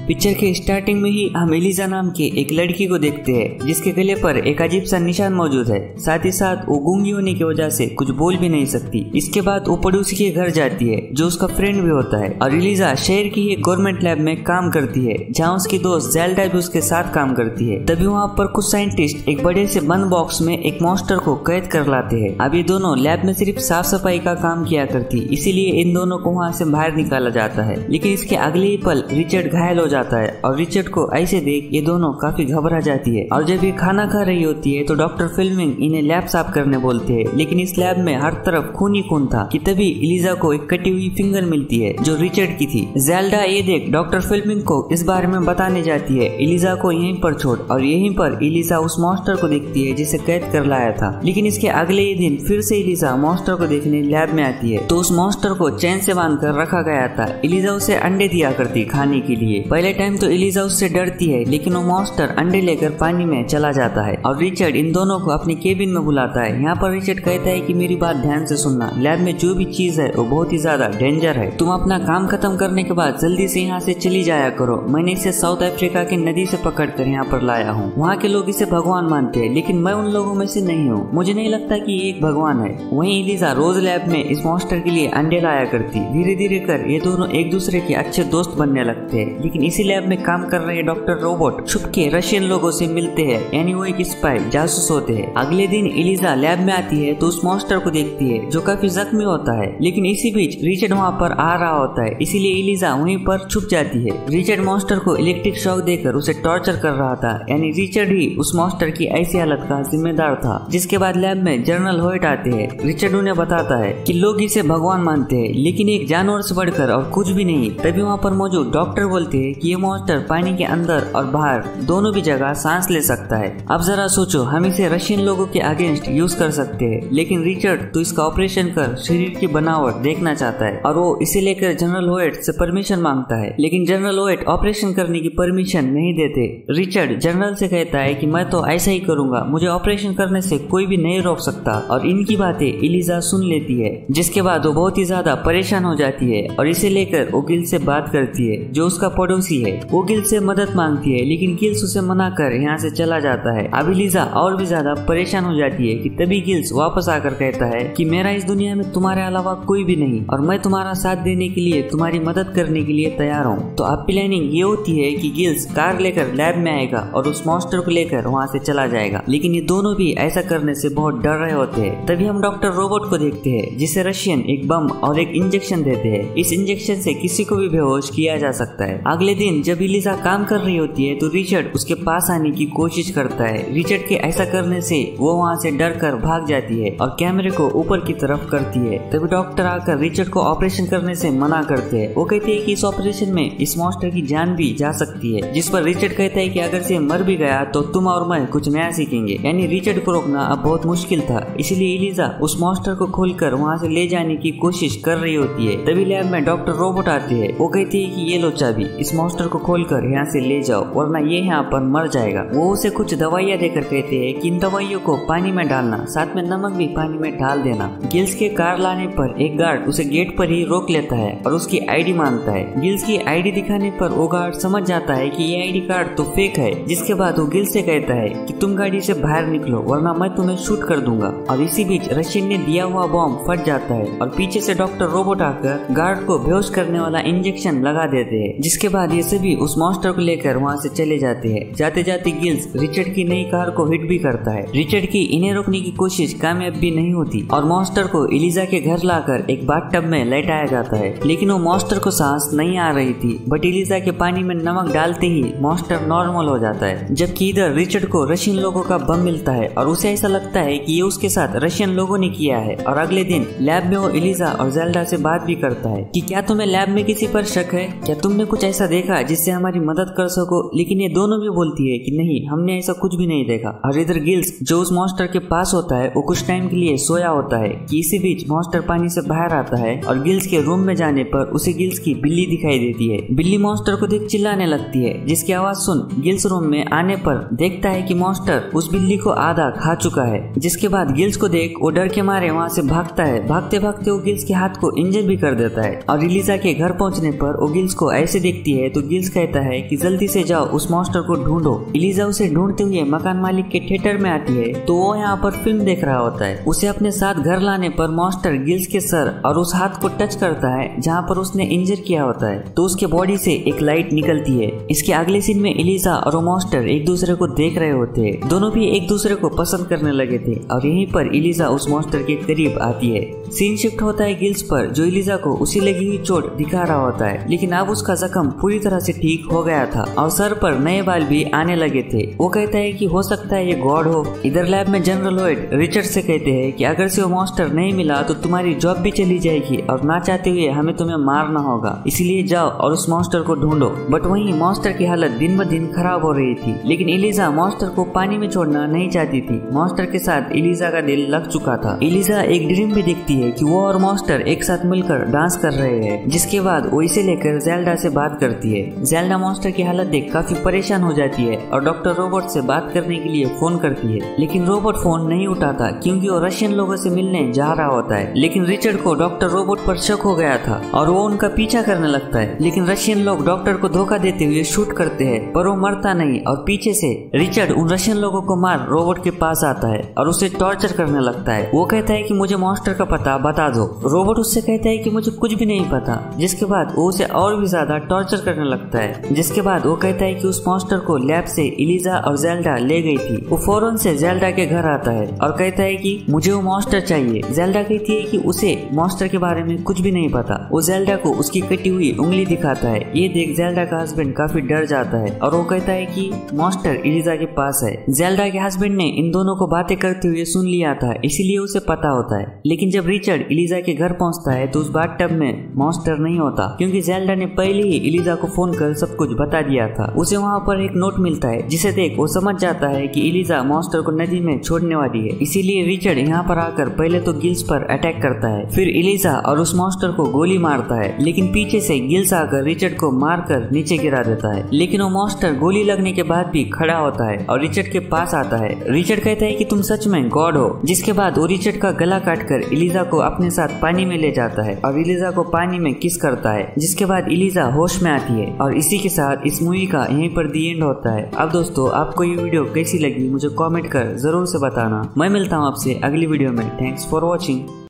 Picture के starting में ही हम एलिजा नाम के एक लड़की को देखते हैं जिसके गले पर एक अजीब सा निशान मौजूद है। साथ ही साथ वो गूंगी होने की वजह से कुछ बोल भी नहीं सकती। इसके बाद वो पड़ोसी के घर जाती है जो उसका फ्रेंड भी होता है और एलिजा शहर की एक गवर्नमेंट लैब में काम करती है जहाँ उसकी दोस्त ज़ेल्डा भी उसके साथ काम करती है। तभी वहाँ पर कुछ साइंटिस्ट एक बड़े से बंद बॉक्स में एक मॉन्स्टर को कैद कर लाते हैं। अब ये दोनों लैब में सिर्फ साफ सफाई का काम किया करती, इसीलिए इन दोनों को वहाँ से बाहर निकाला जाता है। लेकिन इसके अगले ही पल रिचर्ड घायल हो जाता है और रिचर्ड को ऐसे देख ये दोनों काफी घबरा जाती है। और जब ये खाना खा रही होती है तो डॉक्टर फिल्मिंग इन्हें लैब साफ करने बोलते हैं। लेकिन इस लैब में हर तरफ खून ही खून था कि तभी एलिजा को एक कटी हुई फिंगर मिलती है जो रिचर्ड की थी। ज़ेल्डा ये देख डॉक्टर फिल्मिंग को इस बारे में बताने जाती है एलिजा को यहीं पर छोड़, और यहीं पर एलिजा उस मॉन्स्टर को देखती है जिसे कैद कर लाया था। लेकिन इसके अगले ही दिन फिर से एलिजा मॉन्स्टर को देखने लैब में आती है तो उस मॉन्स्टर को चैन से बांध कर रखा गया था। एलिजा उसे अंडे दिया करती खाने के लिए। पहले टाइम तो एलिजा उससे डरती है लेकिन वो मॉन्स्टर अंडे लेकर पानी में चला जाता है और रिचर्ड इन दोनों को अपने केबिन में बुलाता है। यहाँ पर रिचर्ड कहता है कि मेरी बात ध्यान से सुनना, लैब में जो भी चीज है वो बहुत ही ज्यादा डेंजर है। तुम अपना काम खत्म करने के बाद जल्दी से यहाँ से चली जाया करो। मैंने इसे साउथ अफ्रीका की नदी से पकड़ कर यहाँ पर लाया हूँ। वहाँ के लोग इसे भगवान मानते हैं लेकिन मैं उन लोगों में से नहीं हूँ। मुझे नहीं लगता कि ये एक भगवान है। वहीं एलिजा रोज लैब में इस मॉन्स्टर के लिए अंडे लाया करती। धीरे धीरे कर ये दोनों एक दूसरे के अच्छे दोस्त बनने लगते हैं। लेकिन इसी लैब में काम कर रहे डॉक्टर रोबोट छुप के रशियन लोगों से मिलते हैं, यानी वो एक स्पाई जासूस होते हैं। अगले दिन एलिजा लैब में आती है तो उस मॉन्स्टर को देखती है जो काफी जख्मी होता है। लेकिन इसी बीच रिचर्ड वहाँ पर आ रहा होता है, इसीलिए एलिजा वहीं पर छुप जाती है। रिचर्ड मॉन्स्टर को इलेक्ट्रिक शॉक देकर उसे टॉर्चर कर रहा था, यानी रिचर्ड ही उस मॉन्स्टर की ऐसी हालत का जिम्मेदार था। जिसके बाद लैब में जनरल होयट आते हैं। रिचर्ड उन्हें बताता है कि लोग इसे भगवान मानते हैं लेकिन एक जानवर से बढ़कर और कुछ भी नहीं। तभी वहाँ पर मौजूद डॉक्टर बोलते हैं कि ये मॉन्स्टर पानी के अंदर और बाहर दोनों भी जगह सांस ले सकता है। अब जरा सोचो, हम इसे रशियन लोगों के अगेंस्ट यूज कर सकते हैं। लेकिन रिचर्ड तो इसका ऑपरेशन कर शरीर की बनावट देखना चाहता है और वो इसे लेकर जनरल होयट से परमिशन मांगता है। लेकिन जनरल होयट ऑपरेशन करने की परमिशन नहीं देते। रिचर्ड जनरल से कहता है कि मैं तो ऐसा ही करूंगा, मुझे ऑपरेशन करने से कोई भी नहीं रोक सकता। और इनकी बातें एलिजा सुन लेती है, जिसके बाद वो बहुत ही ज्यादा परेशान हो जाती है और इसे लेकर वो गिल से बात करती है जो उसका पड़ोसी है। वो गिल से मदद मांगती है लेकिन गिल्स उसे मना कर यहाँ से चला जाता है। अब एलिजा और भी ज्यादा परेशान हो जाती है कि तभी गिल्स वापस आकर कहता है कि मेरा इस दुनिया में तुम्हारे अलावा कोई भी नहीं और मैं तुम्हारा साथ देने के लिए, तुम्हारी मदद करने के लिए तैयार हूँ। तो अब प्लानिंग ये होती है कि गिल्स कार लेकर लैब में आएगा और उस मॉन्स्टर को लेकर वहाँ से चला जाएगा। लेकिन ये दोनों भी ऐसा करने से बहुत डर रहे होते हैं। तभी हम डॉक्टर रोबोट को देखते हैं जिसे रशियन एक बम और एक इंजेक्शन देते हैं। इस इंजेक्शन से किसी को भी बेहोश किया जा सकता है। अगले दिन जब एलिजा काम कर रही होती है तो रिचर्ड उसके पास आने की कोशिश करता है। रिचर्ड के ऐसा करने से वो वहाँ से डर कर भाग जाती है और कैमरे को ऊपर की तरफ करती है। तभी डॉक्टर आकर रिचर्ड को ऑपरेशन करने से मना करते हैं। वो कहते हैं कि इस ऑपरेशन में इस मॉन्स्टर की जान भी जा सकती है। जिस पर रिचर्ड कहता है कि अगर से मर भी गया तो तुम और मैं कुछ नया सीखेंगे। यानी रिचर्ड को रोकना अब बहुत मुश्किल था, इसलिए एलिजा उस मॉन्स्टर को खोलकर वहाँ से ले जाने की कोशिश कर रही होती है। तभी लैब में डॉक्टर रोबोट आते हैं। वो कहती है कि ये लो चाबी, इस मॉन्स्टर को खोलकर यहाँ से ले जाओ वरना ये यहाँ पर मर जाएगा। वो उसे कुछ दवाइयाँ देकर कहते हैं कि इन दवाइयों को पानी में डालना, साथ में नमक भी पानी में डाल देना। गिल्स के कार लाने पर एक गार्ड उसे गेट पर ही रोक लेता है और उसकी आईडी मांगता है। गिल्स की आईडी दिखाने पर वो गार्ड समझ जाता है कि ये आईडी कार्ड तो फेक है। जिसके बाद वो गिल्स से कहता है कि तुम गाड़ी से बाहर निकलो वरना मैं तुम्हें शूट कर दूंगा। और इसी बीच रशियन ने दिया हुआ बॉम्ब फट जाता है और पीछे से डॉक्टर रोबोट आकर गार्ड को बेहोश करने वाला इंजेक्शन लगा देते हैं। जिसके बाद ये सभी उस मॉन्स्टर को लेकर वहाँ से चले जाते हैं। जाते जाते गिल्स रिचर्ड की नई कार को हिट भी करता है। रिचर्ड की इन्हें रोकने की कोशिश कामयाब भी नहीं होती और मॉन्स्टर को एलिजा के घर लाकर एक बाथटब में लेटाया जाता है। लेकिन वो मॉन्स्टर को सांस नहीं आ रही थी, बट एलिजा के पानी में नमक डालते ही मॉन्स्टर नॉर्मल हो जाता है। जबकि इधर रिचर्ड को रशियन लोगों का बम मिलता है और उसे ऐसा लगता है कि ये उसके साथ रशियन लोगों ने किया है। और अगले दिन लैब में वो एलिजा और ज़ेल्डा से बात भी करता है कि क्या तुम्हें लैब में किसी पर शक है, क्या तुमने कुछ ऐसा देखा जिससे हमारी मदद कर सको। लेकिन ये दोनों भी बोलती है कि नहीं, हमने ऐसा कुछ भी नहीं देखा। और इधर गिल्स जो उस मॉन्स्टर के पास होता है वो कुछ टाइम के लिए सोया होता है कि इसी बीच मॉन्स्टर पानी से बाहर आता है और गिल्स के रूम में जाने पर उसे गिल्स की बिल्ली दिखाई देती है। बिल्ली मॉन्स्टर को देख चिल्लाने लगती है, जिसकी आवाज सुन गिल्स रूम में आने पर देखता है कि मॉन्स्टर उस बिल्ली को आधा खा चुका है। जिसके बाद गिल्स को देख वो डर के मारे वहाँ से भागता है। भागते भागते वो गिल्स के हाथ को इंजर भी कर देता है। और एलिजा के घर पहुँचने पर वो गिल्स को ऐसे देखती है तो गिल्स कहता है कि जल्दी से जाओ उस मॉन्स्टर को ढूंढो। एलिजा उसे ढूंढते हुए मकान मालिक के थिएटर में आती है तो वो यहाँ पर फिल्म देख रहा होता है। उसे अपने साथ घर लाने पर मॉन्स्टर गिल्स के सर और उस हाथ को टच करता है जहाँ पर उसने इंजर किया होता है तो उसके बॉडी से एक लाइट निकलती है। इसके अगले सीन में एलिजा और वो मॉन्स्टर एक दूसरे को देख रहे होते हैं। दोनों भी एक दूसरे को पसंद करने लगे थे और यहीं पर एलिजा उस मॉन्स्टर के करीब आती है। सीन शिफ्ट होता है गिल्स पर जो एलिजा को उसी लगी हुई चोट दिखा रहा होता है, लेकिन अब उसका जख्म पूरी तरह से ठीक हो गया था और सर पर नए बाल भी आने लगे थे। वो कहता है कि हो सकता है ये गॉड हो। इधर लैब में जनरल व्हाइट रिचर्ड से कहते हैं कि अगर से वो मॉन्स्टर नहीं मिला तो तुम्हारी जॉब भी चली जाएगी और ना चाहते हुए हमें तुम्हें मारना होगा, इसलिए जाओ और उस मॉन्स्टर को ढूंढो। बट वहीं मॉन्स्टर की हालत दिन ब दिन खराब हो रही थी, लेकिन एलिजा मॉन्स्टर को पानी में छोड़ना नहीं चाहती थी। मॉन्स्टर के साथ एलिजा का दिल लग चुका था। एलिजा एक ड्रीम भी देखती है कि वो और मॉन्स्टर एक साथ मिलकर डांस कर रहे हैं, जिसके बाद वो इसे लेकर ज़ेल्डा से बात करती है। ज़ेल्डा मॉन्स्टर की हालत देख काफी परेशान हो जाती है और डॉक्टर रोबोट से बात करने के लिए फोन करती है, लेकिन रोबोट फोन नहीं उठाता क्योंकि वो रशियन लोगों से मिलने जा रहा होता है। लेकिन रिचर्ड को डॉक्टर रोबोट पर शक हो गया था और वो उनका पीछा करने लगता है, लेकिन रशियन लोग डॉक्टर को धोखा देते हुए शूट करते हैं पर वो मरता नहीं और पीछे से रिचर्ड उन रशियन लोगों को मार रोबोट के पास आता है और उसे टॉर्चर करने लगता है। वो कहता है कि मुझे मॉन्स्टर का पता बता दो। रोबोट उससे कहता है कि मुझे कुछ भी नहीं पता, जिसके बाद वो उसे और भी ज्यादा टॉर्चर करने लगता है। जिसके बाद वो कहता है कि उस मॉन्स्टर को लैब से एलिजा और ज़ेल्डा ले गई थी। वो फौरन से ज़ेल्डा के घर आता है और कहता है कि मुझे वो मॉन्स्टर चाहिए। ज़ेल्डा कहती है कि उसे मॉन्स्टर के बारे में कुछ भी नहीं पता। वो ज़ेल्डा को उसकी कटी हुई उंगली दिखाता है। ये देख ज़ेल्डा का हस्बैंड काफी डर जाता है और वो कहता है कि मॉन्स्टर एलिजा के पास है। ज़ेल्डा के हस्बैंड ने इन दोनों को बातें करते हुए सुन लिया था, इसीलिए उसे पता होता है। लेकिन जब रिचर्ड एलिजा के घर पहुंचता है तो उस बाथटब में मॉन्स्टर नहीं होता क्योंकि ज़ेल्डा ने पहले ही एलिजा को फोन कर सब कुछ बता दिया था। उसे वहाँ पर एक नोट मिलता है जिसे देख वो समझ जाता है कि एलिजा मॉन्स्टर को नदी में छोड़ने वाली है, इसीलिए रिचर्ड यहाँ पर आकर पहले तो गिल्स पर अटैक करता है, फिर एलिजा और उस मॉन्स्टर को गोली मारता है, लेकिन पीछे से गिल्स आकर रिचर्ड को मारकर नीचे गिरा देता है। लेकिन वो मॉन्स्टर गोली लगने के बाद भी खड़ा होता है और रिचर्ड के पास आता है। रिचर्ड कहता है कि तुम सच में गॉड हो। जिसके बाद वो रिचर्ड का गला काटकर एलिजा को अपने साथ पानी में ले जाता है और एलिजा को पानी में किस करता है। जिसके बाद एलिजा होश में आती है और इसी के साथ इस मूवी का यहीं पर दी एंड होता है। अब दोस्तों आपको ये वीडियो कैसी लगी मुझे कमेंट कर जरूर से बताना। मैं मिलता हूँ आपसे अगली वीडियो में। Thanks for watching.